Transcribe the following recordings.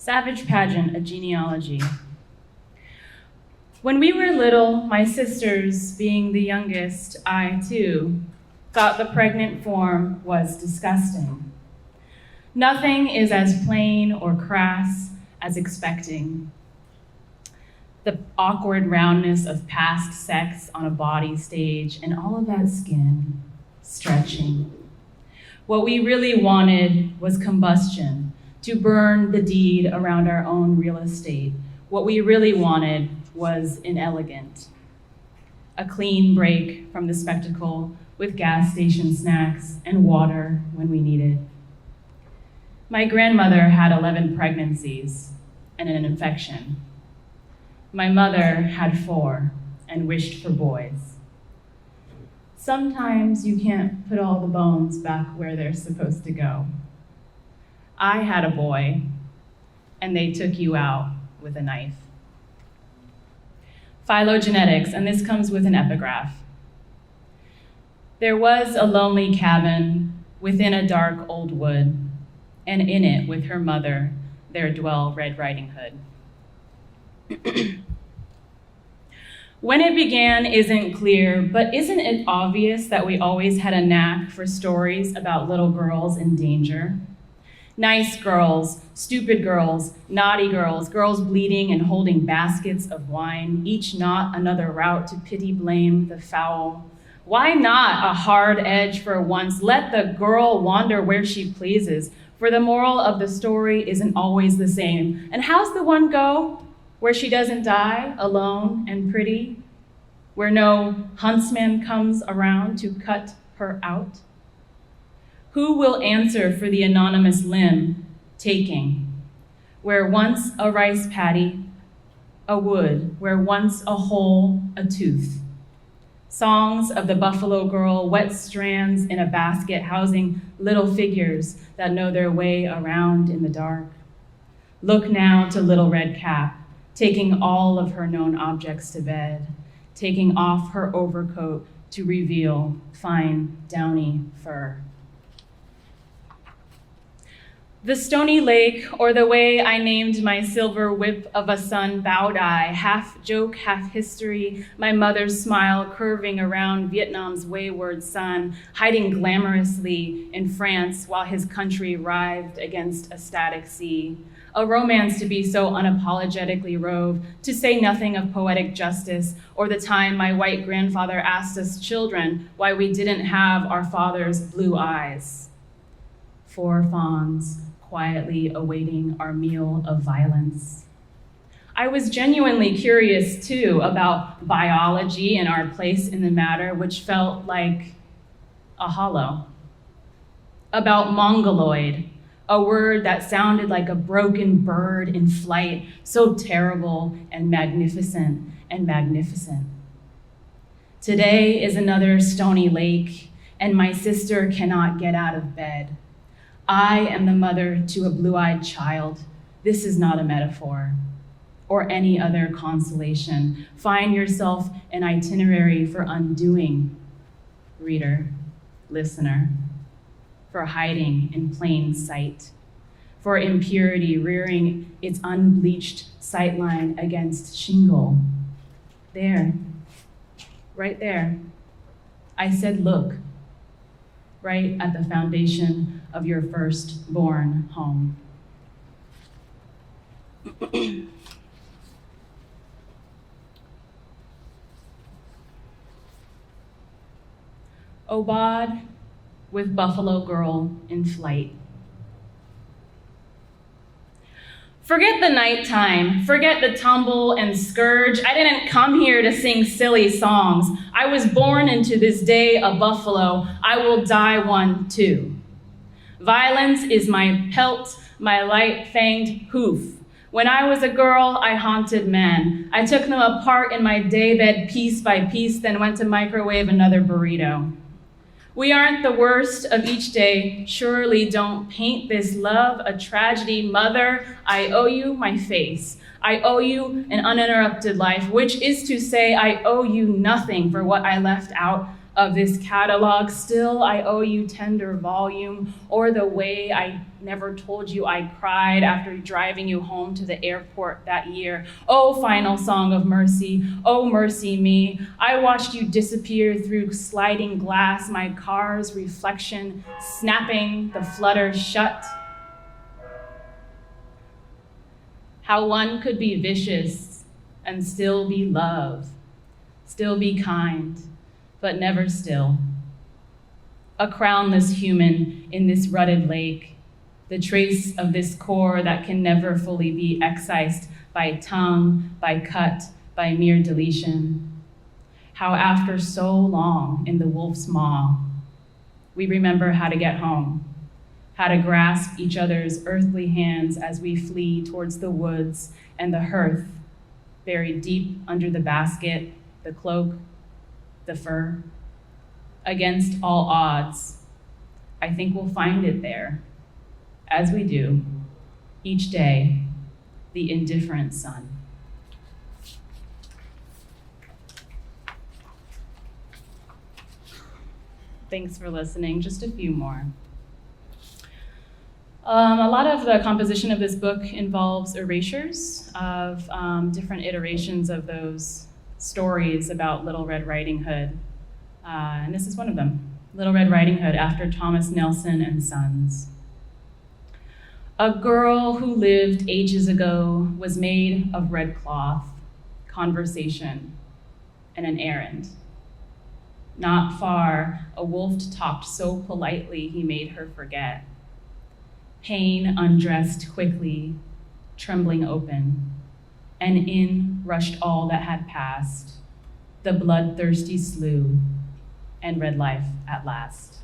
Savage Pageant, a Genealogy. When we were little, my sisters, being the youngest, I too, thought the pregnant form was disgusting. Nothing is as plain or crass as expecting. The awkward roundness of past sex on a body stage and all of that skin stretching. What we really wanted was combustion, to burn the deed around our own real estate. What we really wanted was inelegant. A clean break from the spectacle with gas station snacks and water when we needed. My grandmother had 11 pregnancies and an infection. My mother had 4 and wished for boys. Sometimes you can't put all the bones back where they're supposed to go. I had a boy, and they took you out with a knife. Phylogenetics, and this comes with an epigraph. There was a lonely cabin within a dark old wood, and in it with her mother there dwell Red Riding Hood. When it began isn't clear, but isn't it obvious that we always had a knack for stories about little girls in danger? Nice girls, stupid girls, naughty girls, girls bleeding and holding baskets of wine, each not another route to pity blame the foul. Why not a hard edge for once? Let the girl wander where she pleases, for the moral of the story isn't always the same. And how's the one go? Where she doesn't die alone and pretty? Where no huntsman comes around to cut her out? Who will answer for the anonymous limb taking? Where once a rice paddy, a wood, where once a hole, a tooth. Songs of the buffalo girl, wet strands in a basket housing little figures that know their way around in the dark. Look now to Little Red Cap, taking all of her known objects to bed, taking off her overcoat to reveal fine, downy fur. The stony lake, or the way I named my silver whip of a son, Baudai, half joke, half history, my mother's smile curving around Vietnam's wayward son, hiding glamorously in France while his country writhed against a static sea. A romance to be so unapologetically rove, to say nothing of poetic justice, or the time my white grandfather asked us children why we didn't have our father's blue eyes. 4 fawns, quietly awaiting our meal of violence. I was genuinely curious, too, about biology and our place in the matter, which felt like a hollow. About mongoloid, a word that sounded like a broken bird in flight, so terrible and magnificent and magnificent. Today is another stony lake, and my sister cannot get out of bed. I am the mother to a blue-eyed child. This is not a metaphor or any other consolation. Find yourself an itinerary for undoing, reader, listener, for hiding in plain sight, for impurity rearing its unbleached sightline against shingle. There, right there. I said, look, right at the foundation of your firstborn home. Obad with Buffalo Girl in flight. Forget the nighttime, forget the tumble and scourge. I didn't come here to sing silly songs. I was born into this day a buffalo. I will die one too. Violence is my pelt, my light-fanged hoof. When I was a girl, I haunted men. I took them apart in my daybed piece by piece, then went to microwave another burrito. We aren't the worst of each day. Surely don't paint this love a tragedy. Mother, I owe you my face. I owe you an uninterrupted life, which is to say I owe you nothing for what I left out of this catalog. Still, I owe you tender volume or the way I never told you I cried after driving you home to the airport that year. Oh, final song of mercy, oh, mercy me. I watched you disappear through sliding glass, my car's reflection snapping the flutter shut. How one could be vicious and still be love, still be kind, but never still. A crownless human in this rutted lake, the trace of this core that can never fully be excised by tongue, by cut, by mere deletion. How after so long in the wolf's maw, we remember how to get home, how to grasp each other's earthly hands as we flee towards the woods and the hearth, buried deep under the basket, the cloak, the fur. Against all odds, I think we'll find it there, as we do, each day, the indifferent sun. Thanks for listening. Just a few more. A lot of the composition of this book involves erasures of different iterations of those stories about Little Red Riding Hood. And this is one of them, Little Red Riding Hood, after Thomas Nelson and Sons. A girl who lived ages ago was made of red cloth, conversation, and an errand. Not far, a wolf talked so politely he made her forget. Pain undressed quickly, trembling open, and in rushed all that had passed, the bloodthirsty slough, and red life at last.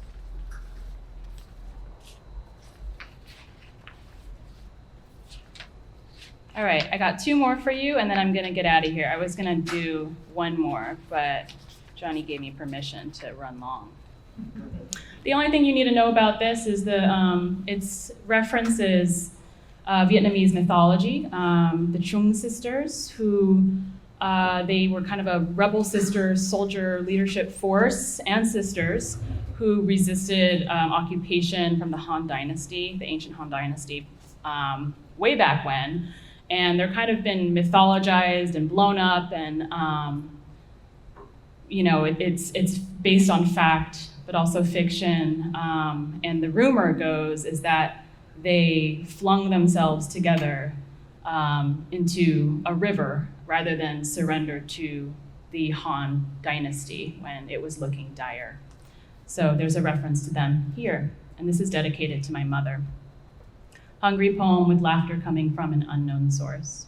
All right, I got two more for you, and then I'm gonna get out of here. I was gonna do one more, but Johnny gave me permission to run long. The only thing you need to know about this is it references Vietnamese mythology, the Trung sisters, who they were kind of a rebel sister soldier leadership force, ancestors who resisted occupation from the Han Dynasty, the ancient Han Dynasty, way back when. And they're kind of been mythologized and blown up, and it's based on fact, but also fiction. And the rumor goes is that they flung themselves together into a river rather than surrender to the Han Dynasty when it was looking dire. So there's a reference to them here, and this is dedicated to my mother. Hungry poem with laughter coming from an unknown source.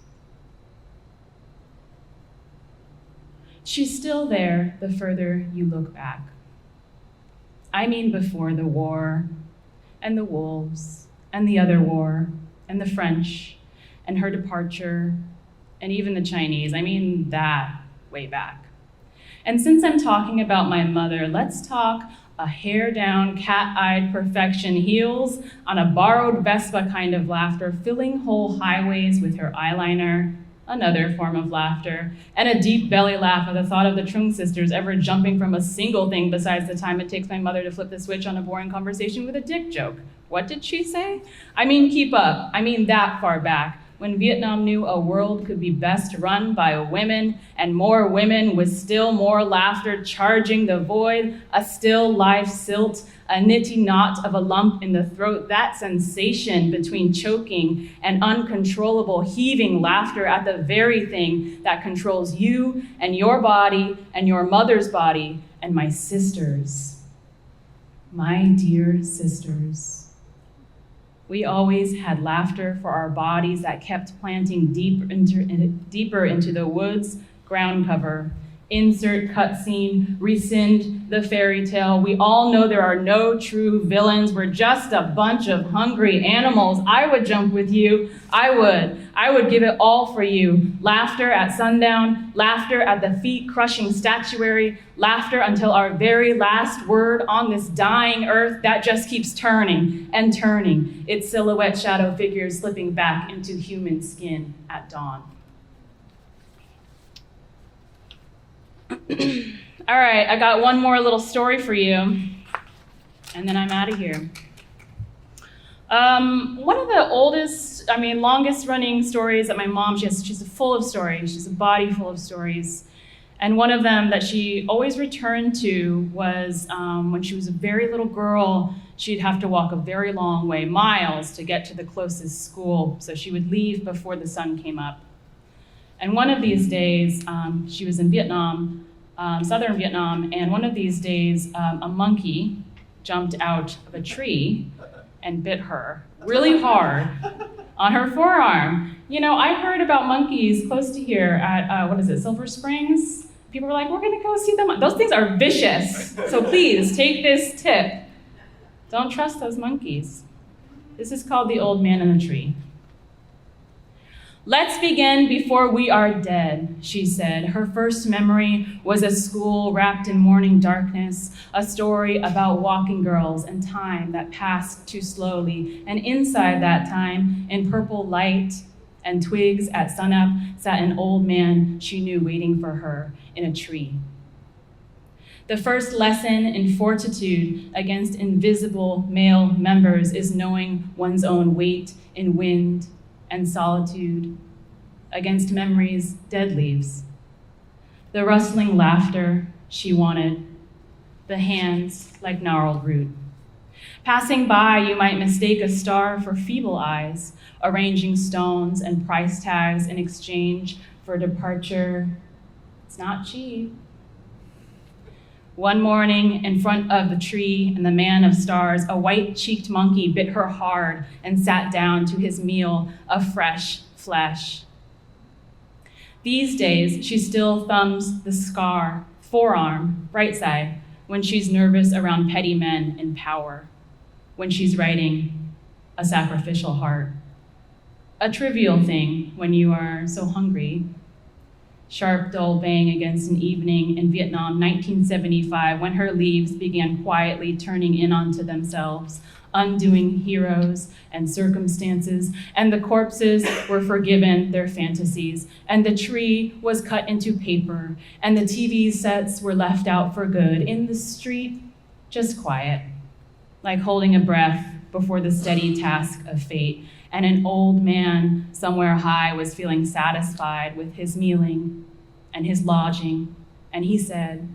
She's still there the further you look back. I mean before the war, and the wolves, and the other war, and the French, and her departure, and even the Chinese. I mean that way back. And since I'm talking about my mother, let's talk a hair-down, cat-eyed perfection, heels on a borrowed Vespa kind of laughter, filling whole highways with her eyeliner, another form of laughter, and a deep belly laugh at the thought of the Trung sisters ever jumping from a single thing besides the time it takes my mother to flip the switch on a boring conversation with a dick joke. What did she say? I mean, keep up. I mean that far back, when Vietnam knew a world could be best run by women, and more women with still more laughter charging the void, a still life silt, a nitty knot of a lump in the throat, that sensation between choking and uncontrollable heaving laughter at the very thing that controls you and your body and your mother's body and my sisters. My dear sisters. We always had laughter for our bodies that kept planting deeper into the woods ground cover. Insert cutscene, rescind the fairy tale. We all know there are no true villains. We're just a bunch of hungry animals. I would jump with you. I would give it all for you. Laughter at sundown, laughter at the feet-crushing statuary, laughter until our very last word on this dying earth that just keeps turning and turning, its silhouette shadow figures slipping back into human skin at dawn. All right, I got one more little story for you, and then I'm out of here. One of the longest running stories that my mom, she's full of stories. She's a body full of stories. And one of them that she always returned to was when she was a very little girl, she'd have to walk a very long way, miles, to get to the closest school. So she would leave before the sun came up. And one of these days, she was in Vietnam, southern Vietnam, and one of these days, a monkey jumped out of a tree and bit her really hard on her forearm. You know, I heard about monkeys close to here at, Silver Springs? People were like, we're gonna go see them. Those things are vicious. So please, take this tip. Don't trust those monkeys. This is called the old man in the tree. Let's begin before we are dead, she said. Her first memory was a school wrapped in morning darkness, a story about walking girls and time that passed too slowly. And inside that time, in purple light and twigs at sunup, sat an old man she knew waiting for her in a tree. The first lesson in fortitude against invisible male members is knowing one's own weight in wind and solitude, against memory's dead leaves. The rustling laughter she wanted, the hands like gnarled root. Passing by, you might mistake a star for feeble eyes, arranging stones and price tags in exchange for departure. It's not cheap. One morning, in front of the tree and the man of stars, a white-cheeked monkey bit her hard and sat down to his meal of fresh flesh. These days, she still thumbs the scar, forearm, right side, when she's nervous around petty men in power, when she's writing a sacrificial heart. A trivial thing when you are so hungry. Sharp, dull bang against an evening in Vietnam, 1975, when her leaves began quietly turning in onto themselves, undoing heroes and circumstances, and the corpses were forgiven their fantasies, and the tree was cut into paper, and the TV sets were left out for good. In the street, just quiet, like holding a breath before the steady task of fate. And an old man somewhere high was feeling satisfied with his mealing and his lodging, and he said,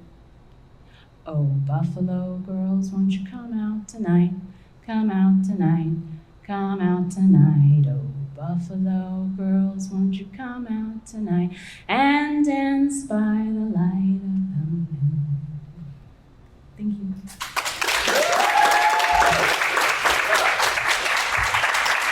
"Oh, Buffalo girls, won't you come out tonight? Come out tonight, come out tonight. Oh, Buffalo girls, won't you come out tonight and dance by the light